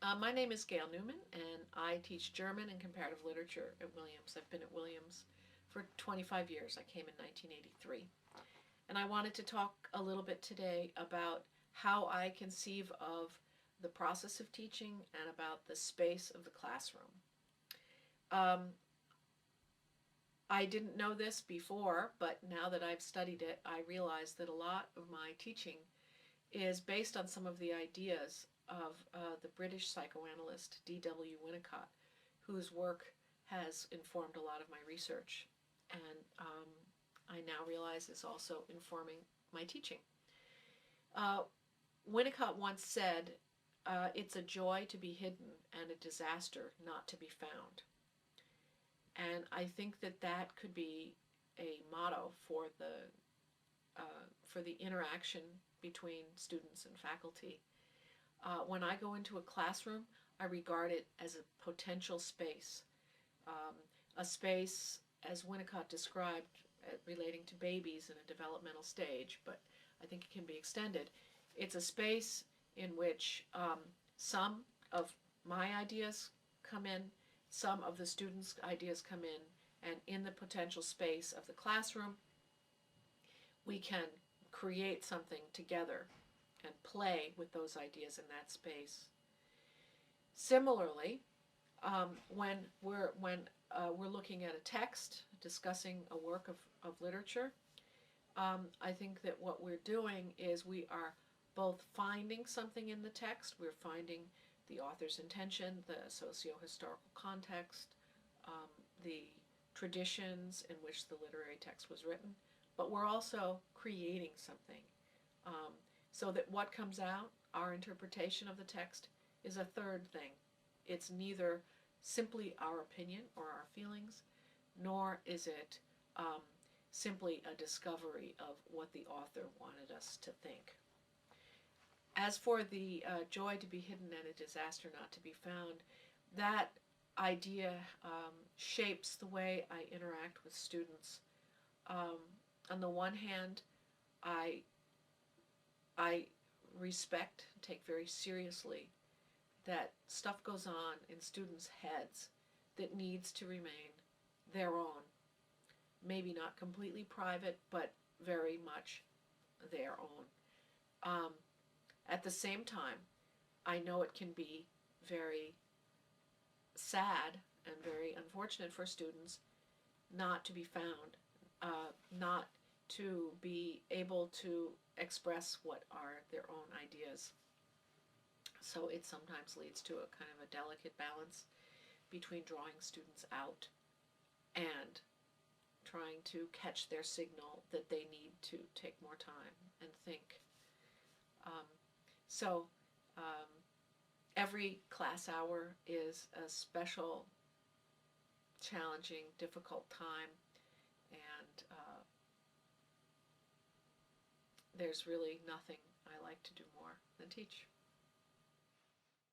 My name is Gail Newman, and I teach German and comparative literature at Williams. I've been at Williams for 25 years. I came in 1983. And I wanted to talk a little bit today about how I conceive of the process of teaching and about the space of the classroom. Um, I didn't know this before, but now that I've studied it, I realize that a lot of my teaching is based on some of the ideas of the British psychoanalyst D.W. Winnicott, whose work has informed a lot of my research, and I now realize is also informing my teaching. Uh, Winnicott once said, "It's a joy to be hidden and a disaster not to be found." And I think that that could be a motto for the interaction between students and faculty. When I go into a classroom, I regard it as a potential space, um, a space, as Winnicott described, relating to babies in a developmental stage, but I think it can be extended. It's a space in which some of my ideas come in, some of the students' ideas come in, and in the potential space of the classroom, we can create something together and play with those ideas in that space. Similarly, when we're looking at a text, discussing a work of literature, I think that what we're doing is we are both finding something in the text, we're finding the author's intention, the socio-historical context, um, the traditions in which the literary text was written, but we're also creating something. Um, so that what comes out, our interpretation of the text, is a third thing. It's neither simply our opinion or our feelings, nor is it simply a discovery of what the author wanted us to think. As for the joy to be hidden and a disaster not to be found, that idea shapes the way I interact with students. On the one hand, I I respect, take very seriously that stuff goes on in students' heads that needs to remain their own. Maybe not completely private, but very much their own. Um, at the same time, I know it can be very sad and very unfortunate for students not to be found, not to be able to express what are their own ideas. So it sometimes leads to a kind of a delicate balance between drawing students out and trying to catch their signal that they need to take more time and think. Um, so um, every class hour is a special, challenging, difficult time, and there's really nothing I like to do more than teach.